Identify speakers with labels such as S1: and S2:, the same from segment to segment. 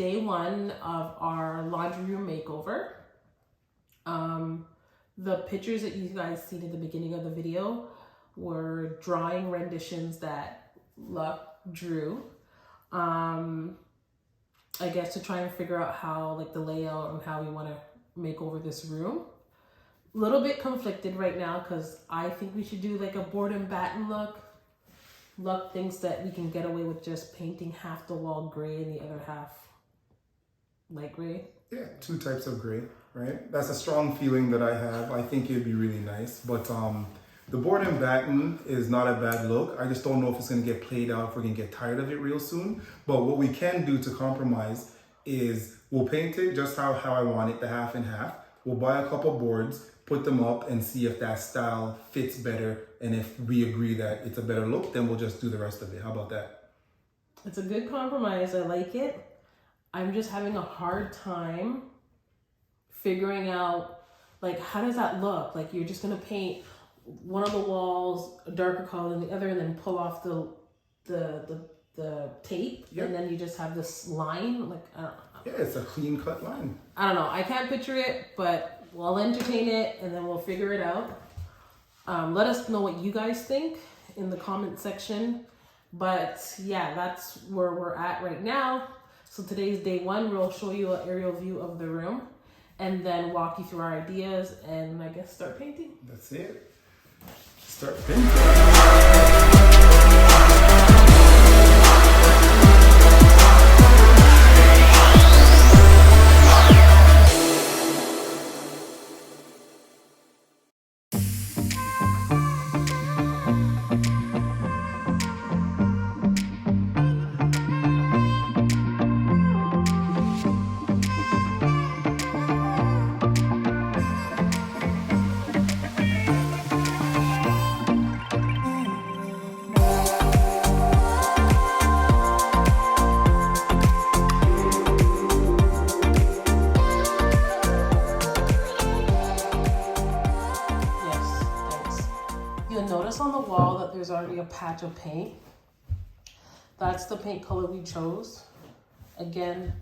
S1: Day one of our laundry room makeover. The pictures that you guys seen at the beginning of the video were drawing renditions that Luck drew. I guess to try and figure out how, like, the layout and how we want to make over this room. A little bit conflicted right now because I think we should do like a board and batten look. Luck thinks that we can get away with just painting half the wall gray and the other half light gray.
S2: Yeah, 2 types of gray, right? That's a strong feeling that I have. I think it'd be really nice. But the board and batten is not a bad look. I just don't know if it's going to get played out, if we're going to get tired of it real soon. But what we can do to compromise is we'll paint it just how I want it, the half and half. We'll buy a couple boards, put them up and see if that style fits better. And if we agree that it's a better look, then we'll just do the rest of it. How about that?
S1: It's a good compromise. I like it. I'm just having a hard time figuring out, like, how does that look? Like, you're just gonna paint one of the walls a darker color than the other, and then pull off the tape,
S2: yep.
S1: And then you just have this line. Like, I don't know.
S2: Yeah, it's a clean cut line.
S1: I don't know. I can't picture it, but we'll entertain it, and then we'll figure it out. Let us know what you guys think in the comment section. But yeah, that's where we're at right now. So today's day one. We'll show you an aerial view of the room and then walk you through our ideas and I guess start painting.
S2: That's it. Start painting.
S1: On the wall that there's already a patch of paint. That's the paint color we chose. Again,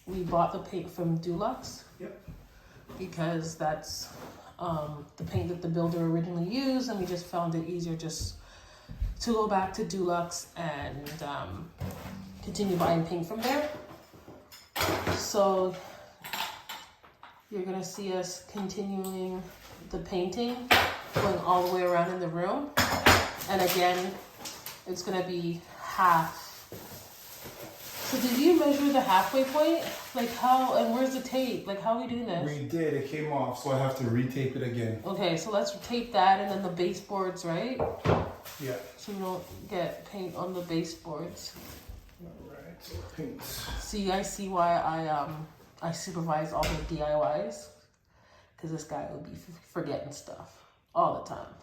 S1: we bought the paint from Dulux.
S2: Yep.
S1: Because that's the paint that the builder originally used, and we just found it easier just to go back to Dulux and continue buying paint from there. So you're gonna see us continuing the painting, going all the way around in the room. And again, it's gonna be half. So did you measure the halfway point? Like how, and where's the tape? Like how are we doing this?
S2: We did, it came off, so I have to retape it again.
S1: Okay, so let's tape that and then the baseboards, right?
S2: Yeah.
S1: So you don't get paint on the baseboards.
S2: Alright, so paint.
S1: So you guys see why I supervise all the DIYs? Because this guy would be forgetting stuff all the time.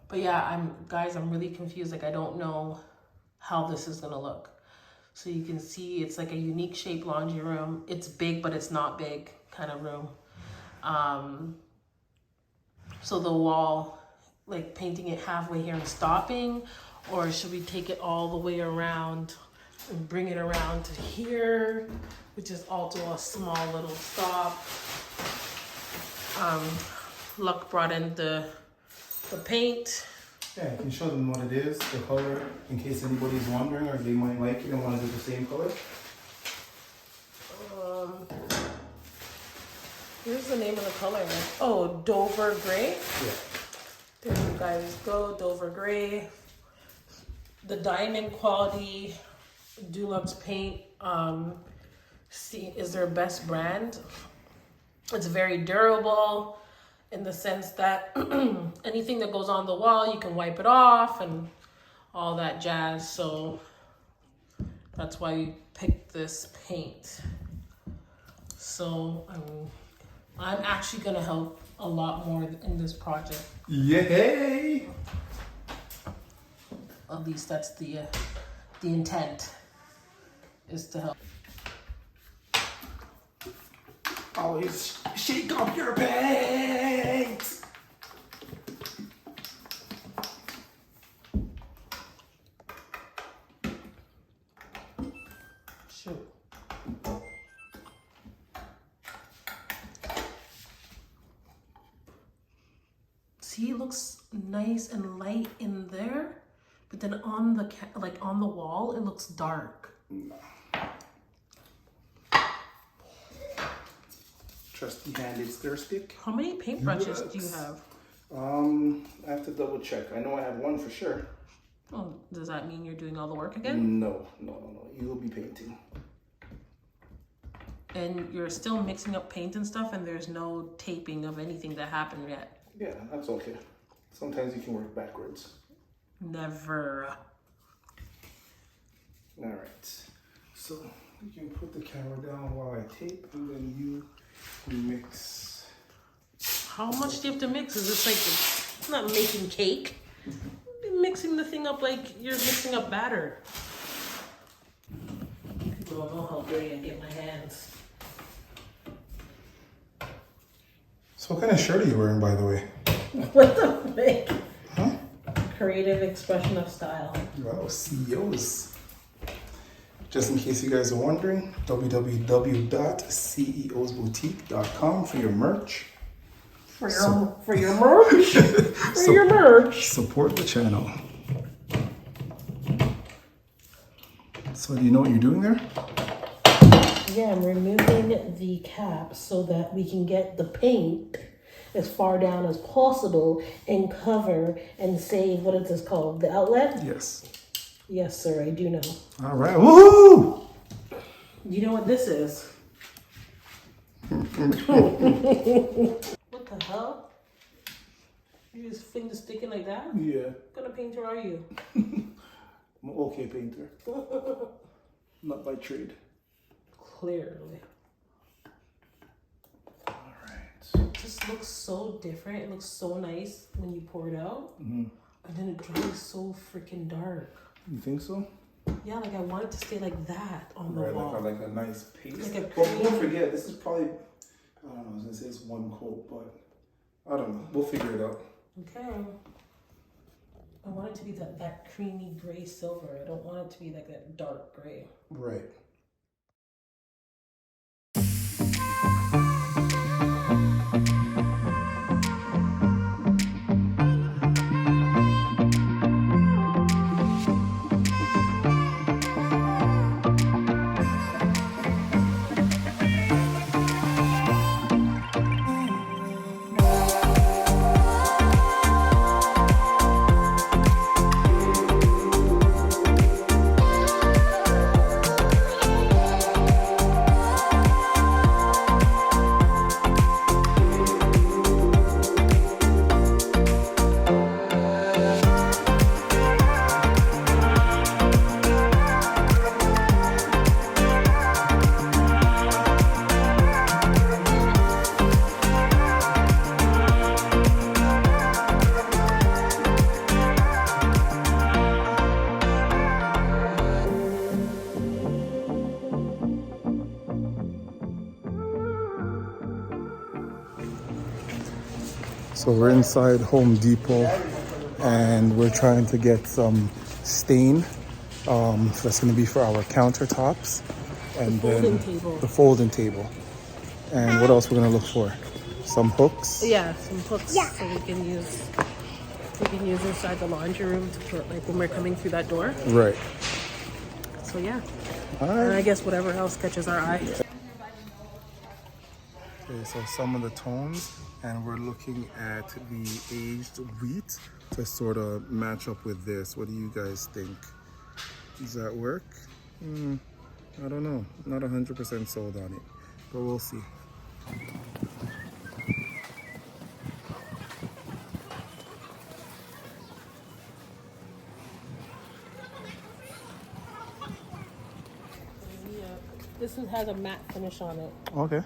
S1: But yeah, I'm really confused. Like, I don't know how this is gonna look. So you can see it's like a unique shaped laundry room. It's big, but it's not big kind of room. So the wall, like painting it halfway here and stopping, or should we take it all the way around and bring it around to here, which is also a small little stop. Luck brought in the paint.
S2: Yeah, I can show them what it is, the color, in case anybody's wondering or they might like it and want to do the same color.
S1: Here's the name of the color. Oh, Dover Gray.
S2: Yeah.
S1: There you guys go, Dover Gray. The diamond quality Dulux paint is their best brand. It's very durable in the sense that anything that goes on the wall, you can wipe it off and all that jazz. So that's why we picked this paint. So I'm actually gonna help a lot more in this project.
S2: Yay!
S1: At least that's the intent, is to help.
S2: Always shake up your paint!
S1: Shoot. See, it looks nice and light in there, but then on the on the wall, it looks dark.
S2: Trusty-handed stir stick.
S1: How many paintbrushes do you have?
S2: I have to double check. I know I have one for sure.
S1: Oh, does that mean you're doing all the work again?
S2: No. You will be painting.
S1: And you're still mixing up paint and stuff, and there's no taping of anything that happened yet?
S2: Yeah, that's okay. Sometimes you can work backwards.
S1: Never.
S2: All right. So you can put the camera down while I tape, and then you mix.
S1: How much do you have to mix? Is this like, it's not making cake. You're mixing the thing up like you're mixing up batter. People don't know how dirty I get my hands.
S2: So what kind of shirt are you wearing, by the way?
S1: What the frick?
S2: Huh?
S1: Creative expression of style.
S2: Wow, CEOs. Just in case you guys are wondering, www.ceosboutique.com for your merch.
S1: For your merch? For your merch.
S2: Support the channel. So do you know what you're doing there?
S1: Yeah, I'm removing the cap so that we can get the paint as far down as possible and cover and save, what is this called? The outlet?
S2: Yes.
S1: Yes, sir, I do know.
S2: All right. Woohoo!
S1: You know what this is? What the hell? You just finger sticking like that?
S2: Yeah.
S1: What kind of painter are you?
S2: I'm an okay painter. Not by trade.
S1: Clearly.
S2: All right.
S1: It just looks so different. It looks so nice when you pour it out. And then it dries so freaking dark.
S2: You think so?
S1: Yeah, like I want it to stay like that on the
S2: Right,
S1: wall.
S2: like a nice paste.
S1: Like a
S2: But
S1: cream.
S2: don't forget, this is probably, I don't know, I was gonna say it's one coat, but I don't know. We'll figure it out.
S1: Okay. I want it to be that creamy gray silver. I don't want it to be like that dark gray.
S2: Right. So we're inside Home Depot and we're trying to get some stain. That's going to be for our countertops. And
S1: folding
S2: then
S1: table.
S2: the folding table. And what else we're going to look for? Some hooks.
S1: Yeah, some hooks so we can use inside the laundry room to put like when we're coming through that door.
S2: Right.
S1: So yeah.
S2: All
S1: And I
S2: right.
S1: guess whatever else catches our eye.
S2: Okay, so some of the tones, and we're looking at the aged wheat to sort of match up with this. What do you guys think? Does that work? I don't know. Not 100% sold on it, but we'll see.
S1: Yeah. This one has a matte finish on it.
S2: Okay.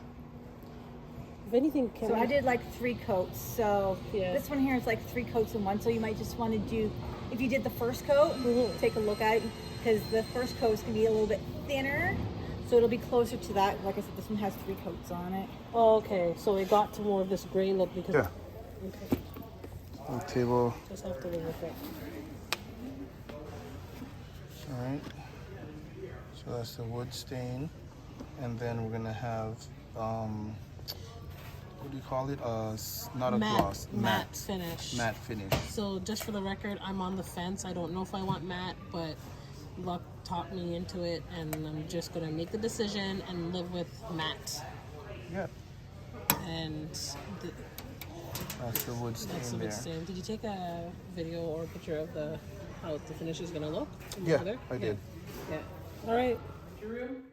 S1: If anything, can
S3: So
S1: we...
S3: I did like 3 coats. So
S1: Yeah.
S3: this one here is like 3 coats in one. So you might just want to do, if you did the first coat, take a look at it because the first coat is going to be a little bit thinner. So it'll be closer to that. Like I said, this one has 3 coats on it.
S1: Oh, okay. So it got to more of this gray look because...
S2: Yeah.
S1: Okay.
S2: So table.
S1: Just have to live with it.
S2: All right. So that's the wood stain. And then we're gonna have, what do you call it? Not a gloss.
S1: Matte finish.
S2: Matte finish.
S1: So just for the record, I'm on the fence. I don't know if I want matte, but luck taught me into it, and I'm just gonna make the decision and live with matte.
S2: Yeah.
S1: And
S2: That's the wood stain
S1: that's the
S2: there.
S1: wood stain. Did you take a video or a picture of how the finish is gonna look?
S2: Yeah, I did.
S1: Yeah. All right. Room.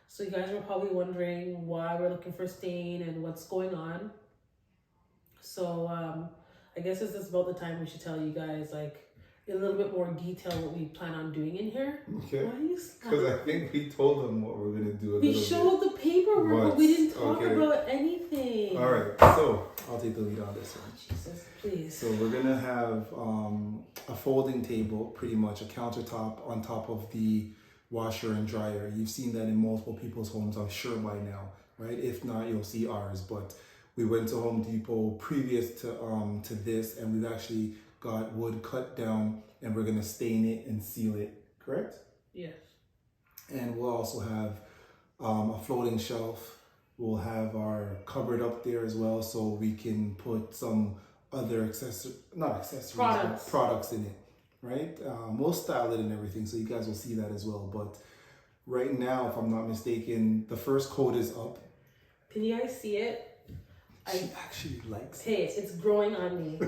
S1: So you guys are probably wondering why we're looking for stain and what's going on. So I guess this is about the time we should tell you guys like in a little bit more detail what we plan on doing in here.
S2: Okay.
S1: Why are you
S2: Because I think we told them what we're gonna do.
S1: We showed the paperwork, but we didn't talk about anything.
S2: All right, so I'll take the lead on this one.
S1: Jesus, please.
S2: So we're gonna have a folding table, pretty much a countertop on top of the washer and dryer. You've seen that in multiple people's homes, I'm sure by now, right? If not, you'll see ours. But we went to Home Depot previous to this, and we've actually got wood cut down, and we're gonna stain it and seal it. Correct?
S1: Yes.
S2: And we'll also have a floating shelf. We'll have our cupboard up there as well, so we can put some other products in it, right? We'll style it and everything, so you guys will see that as well. But right now, if I'm not mistaken, the first coat is up.
S1: Can you guys see it?
S2: She actually likes it.
S1: Hey, it's growing on me.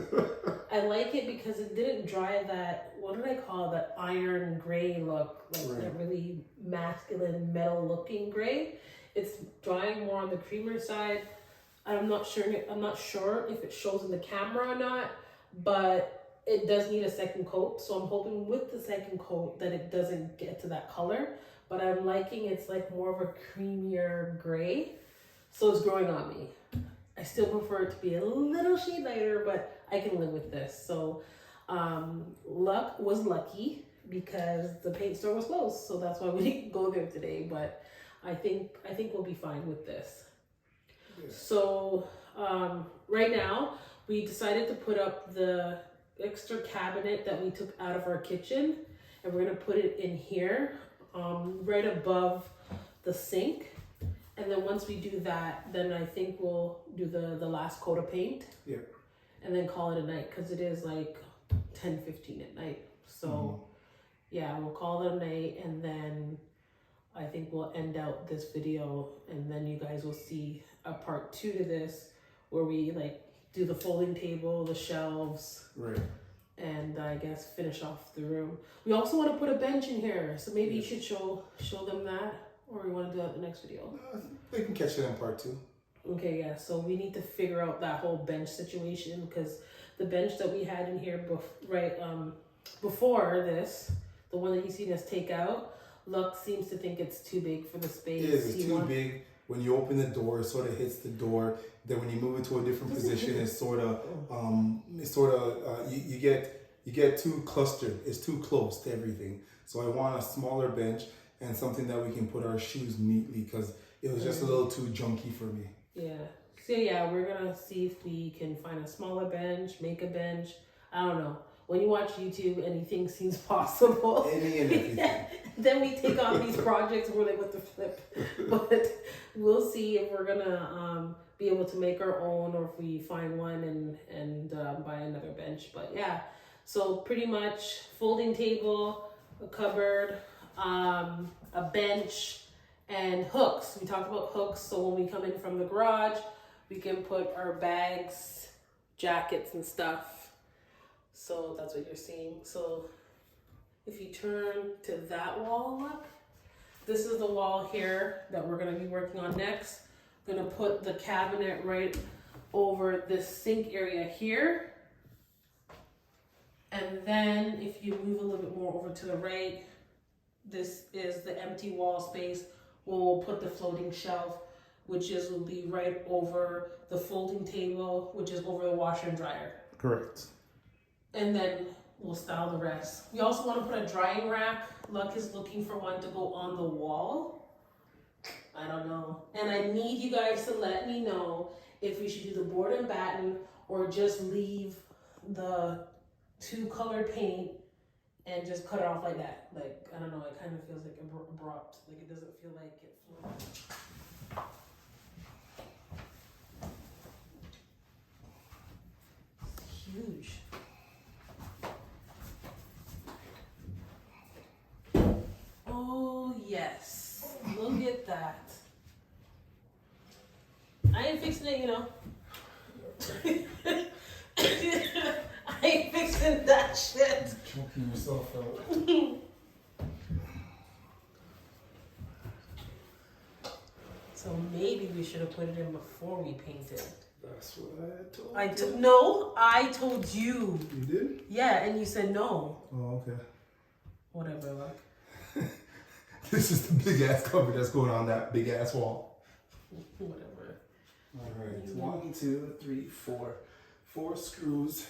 S1: I like it because it didn't dry that, what did I call it? That iron gray look, like
S2: Right.
S1: that really masculine metal looking gray. It's drying more on the creamer side. I'm not sure if it shows in the camera or not, but it does need a second coat. So I'm hoping with the second coat that it doesn't get to that color, but I'm liking it's like more of a creamier gray. So it's growing on me. I still prefer it to be a little shade lighter, but I can live with this. So luck was lucky because the paint store was closed. So that's why we didn't go there today. But I think we'll be fine with this. Yeah. So right now we decided to put up the extra cabinet that we took out of our kitchen, and we're gonna put it in here, right above the sink. And then once we do that, then I think we'll do the last coat of paint.
S2: Yeah.
S1: And then call it a night, because it is like 10:15 at night. So yeah, we'll call it a night, and then I think we'll end out this video, and then you guys will see a part 2 to this where we like do the folding table, the shelves.
S2: Right.
S1: And I guess finish off the room. We also want to put a bench in here, so maybe you should show them that. Or we want to do that in the next video?
S2: They can catch it in part 2.
S1: Okay, yeah. So we need to figure out that whole bench situation, because the bench that we had in here before this, the one that you seen us take out, Luck seems to think it's too big for the space.
S2: It is. It's too big. When you open the door, it sort of hits the door. Then when you move it to a different position, it's you get too clustered. It's too close to everything. So I want a smaller bench and something that we can put our shoes neatly, because it was just a little too junky for me.
S1: Yeah. So yeah, we're gonna see if we can find a smaller bench, make a bench. I don't know. When you watch YouTube, anything seems possible.
S2: Any and everything.
S1: Then we take on these projects and we're like, what the flip? But we'll see if we're gonna be able to make our own, or if we find one and buy another bench. But yeah, so pretty much folding table, a cupboard, a bench, and hooks. We talked about hooks, so when we come in from the garage, we can put our bags, jackets, and stuff. So that's what you're seeing. So if you turn to that wall, look, this is the wall here that we're gonna be working on next. I'm gonna put the cabinet right over this sink area here. And then if you move a little bit more over to the right, this is the empty wall space where we'll put the floating shelf, which will be right over the folding table, which is over the washer and dryer.
S2: Correct.
S1: And then we'll style the rest. We also want to put a drying rack. Luck is looking for one to go on the wall. I don't know. And I need you guys to let me know if we should do the board and batten or just leave the 2-color paint and just cut it off like that. Like, I don't know, it kind of feels like abrupt. Like it doesn't feel like it flows. Huge. Oh yes, look at that. I ain't fixing it, you know. I ain't fixing that shit.
S2: Choking yourself out.
S1: So maybe we should have put it in before we painted.
S2: That's what I told you.
S1: No, I told you.
S2: You did?
S1: Yeah, and you said no.
S2: Oh, okay.
S1: Whatever, look.
S2: This is the big ass cover that's going on that big ass wall.
S1: Whatever.
S2: All right, 1, 2, 3, 4. 4 screws.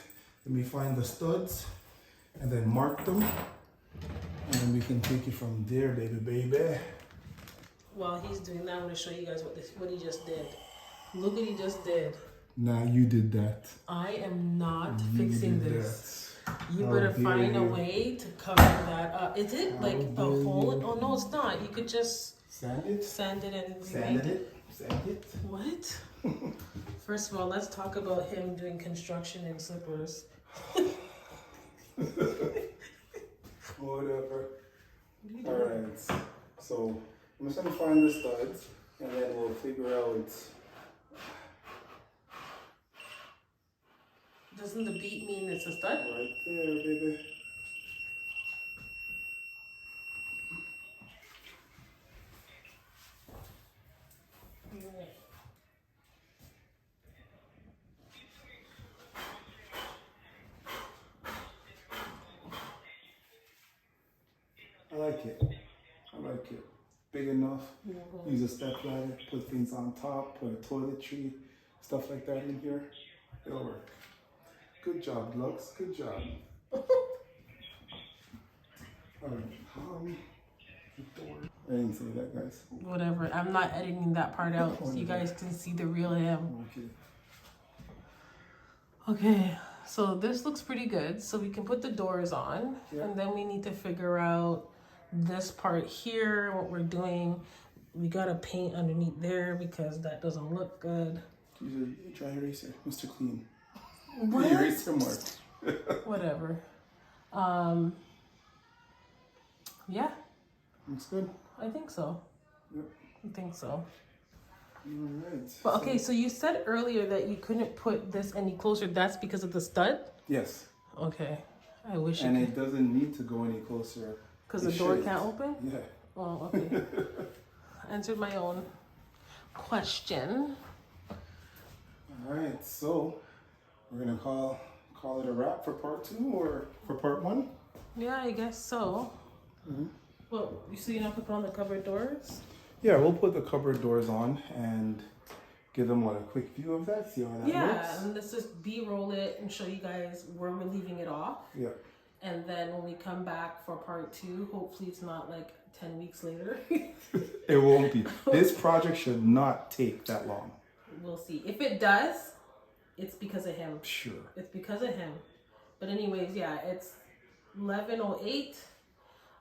S2: Let me find the studs and then mark them. And then we can take it from there, baby.
S1: While he's doing that, I'm gonna show you guys what he just did. Look what he just did.
S2: Nah, you did that.
S1: I am not
S2: You
S1: fixing
S2: did
S1: this.
S2: that.
S1: You
S2: How
S1: better
S2: dare
S1: find a
S2: you.
S1: way to cover that up. Is it
S2: How
S1: like a
S2: dare
S1: hole?
S2: you.
S1: Oh no, it's not. You could just
S2: Sand it.
S1: sand it and
S2: Sanded it. Sand it.
S1: What? First of all, let's talk about him doing construction in slippers.
S2: Whatever. Alright. So I'm just gonna find the studs and then we'll figure out.
S1: Doesn't the beat mean it's a stud?
S2: Right there, baby. I like it. I like it. Big enough. Use a step ladder, put things on top, put a toiletry, stuff like that in here. It'll work. Good job, Lux. Good job. Alright. The door. I didn't say that, guys.
S1: Whatever. I'm not editing that part out so you guys can see the real him.
S2: Okay.
S1: Okay, so this looks pretty good. So we can put the doors on,
S2: Yeah.
S1: and then we need to figure out this part here, what we're doing. We gotta paint underneath there because that doesn't look good.
S2: Use a dry eraser, Mr. Clean.
S1: What?
S2: Eraser mark.
S1: Whatever. Yeah,
S2: Looks good.
S1: I think so.
S2: Yep.
S1: I think so.
S2: Alright.
S1: But okay, so you said earlier that you couldn't put this any closer. That's because of the stud?
S2: Yes.
S1: Okay. I wish
S2: And
S1: it
S2: it doesn't need to go any closer.
S1: because
S2: it
S1: the door
S2: should.
S1: can't open?
S2: Yeah.
S1: Oh, okay. Answered my own question.
S2: Alright, so we're gonna call it a wrap for part 2 or for part 1?
S1: Yeah, I guess so. Well, you see, you're not put on the cupboard doors?
S2: Yeah, we'll put the cupboard doors on and give them a quick view of that, see how that
S1: Yeah,
S2: looks.
S1: and let's just B-roll it and show you guys where we're leaving it off.
S2: Yeah.
S1: And then when we come back for part 2, hopefully it's not like 10 weeks later.
S2: It won't be. This project should not take that long.
S1: We'll see. If it does, it's because of him.
S2: Sure.
S1: It's because of him. But anyways, yeah, it's 11:08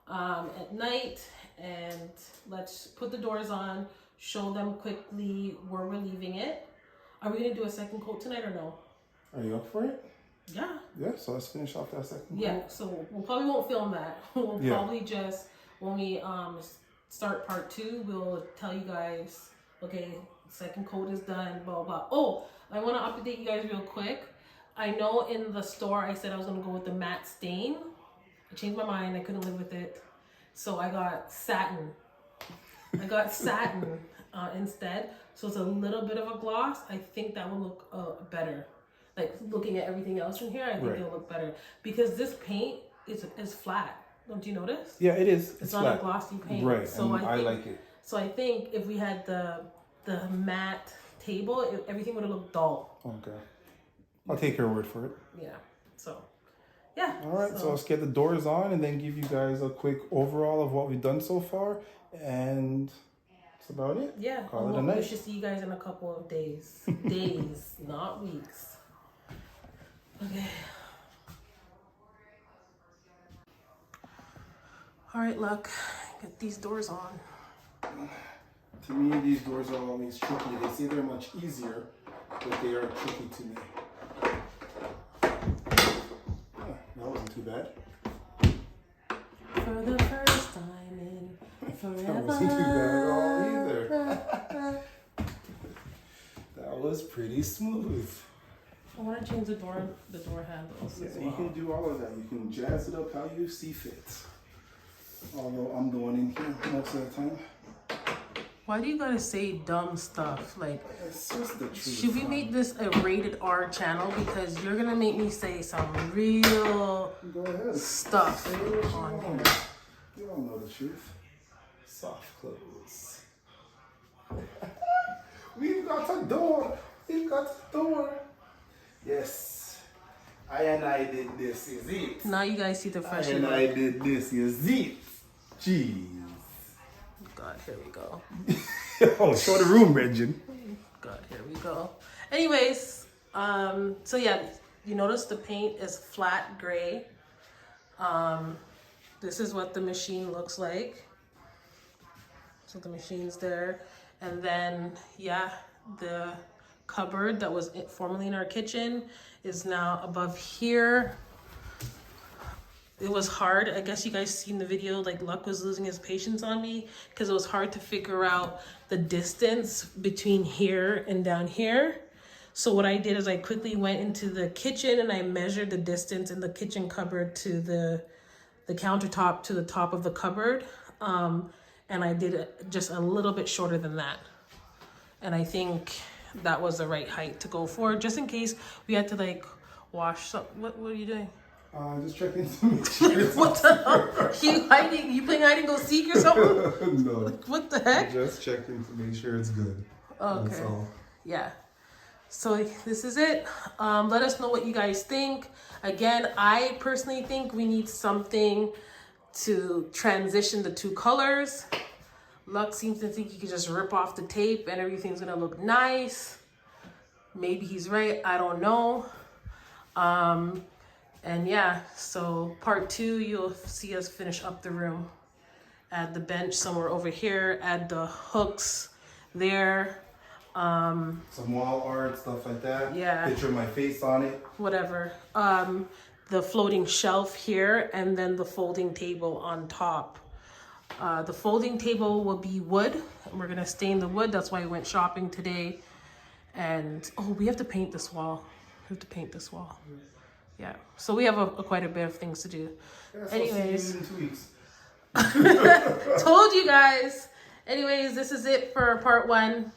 S1: at night, and let's put the doors on, show them quickly where we're leaving it. Are we gonna do a second coat tonight or no?
S2: Are you up for it?
S1: Yeah.
S2: Yeah, so let's finish off that second
S1: Yeah,
S2: coat.
S1: so we'll probably won't film that. We'll
S2: Yeah.
S1: probably just, when we start part 2, we'll tell you guys, okay, second coat is done, blah, blah. Oh, I want to update you guys real quick. I know in the store I said I was going to go with the matte stain. I changed my mind. I couldn't live with it. So I got satin. Instead. So it's a little bit of a gloss. I think that will look better. Like looking at everything else in here, I think
S2: Right.
S1: it'll look better. Because this paint is flat. Don't you notice?
S2: Yeah, it is.
S1: It's not
S2: flat.
S1: a glossy paint.
S2: Right,
S1: So
S2: and I
S1: think,
S2: like it.
S1: So I think if we had the matte table, everything would have looked dull.
S2: Okay. I'll take your word for it.
S1: Yeah. So, yeah.
S2: All right, so let's get the doors on and then give you guys a quick overall of what we've done so far. And that's about it.
S1: Yeah.
S2: Call
S1: and
S2: it a
S1: we
S2: night.
S1: should see you guys in a couple of days. Days, not weeks. Okay. All right, Luck, get these doors on.
S2: To me, these doors are always tricky. They say they're much easier, but they are tricky to me. Yeah, that wasn't too bad.
S1: For the first time in forever.
S2: That wasn't too bad at all either. That was pretty smooth.
S1: I want to change the door handles
S2: Yeah,
S1: as
S2: you
S1: well.
S2: can do all of that. You can jazz it up how you see fit. Although I'm the one in here most of the time.
S1: Why do you gotta say dumb stuff? Like,
S2: It's just the truth.
S1: should we make this a rated R channel? Because you're gonna make me say some real
S2: Go ahead.
S1: stuff
S2: Say what you
S1: on
S2: want.
S1: here.
S2: You all know the truth. Soft clothes. We've got a door. We've got a door. Yes. I did this, is it?
S1: Now you guys see the fresh
S2: I
S1: look.
S2: did this, is it? Jeez.
S1: God, here we go.
S2: Oh, show the room, Regin.
S1: God, here we go. Anyways, so yeah, you notice the paint is flat gray. This is what the machine looks like. So the machine's there. And then, yeah, the cupboard that was formerly in our kitchen is now above here. It was hard. I guess you guys seen the video, like Luck was losing his patience on me because it was hard to figure out the distance between here and down here. So what I did is I quickly went into the kitchen and I measured the distance in the kitchen cupboard to the countertop to the top of the cupboard. And I did it just a little bit shorter than that. And I think that was the right height to go for, just in case we had to like wash some. What are you doing?
S2: Just checking to make sure it's
S1: What the hell? You hiding? You playing hide and go seek or something?
S2: No.
S1: What the heck?
S2: Just checking to make sure it's good.
S1: Okay.
S2: That's all.
S1: Yeah. So this is it. Let us know what you guys think. Again, I personally think we need something to transition the two colors. Luck seems to think you can just rip off the tape and everything's gonna look nice. Maybe he's right. I don't know. And yeah, so part 2, you'll see us finish up the room. Add the bench somewhere over here. Add the hooks there.
S2: Some wall art, stuff like that.
S1: Yeah.
S2: Picture of my face on it.
S1: Whatever. The floating shelf here, and then the folding table on top. The folding table will be wood, and we're gonna stain the wood. That's why we went shopping today. And oh, we have to paint this wall. We have to paint this wall. Yeah. So we have quite a bit of things to do.
S2: Yeah, so
S1: Anyways,
S2: see you in 2 weeks.
S1: told you guys. Anyways, this is it for part 1.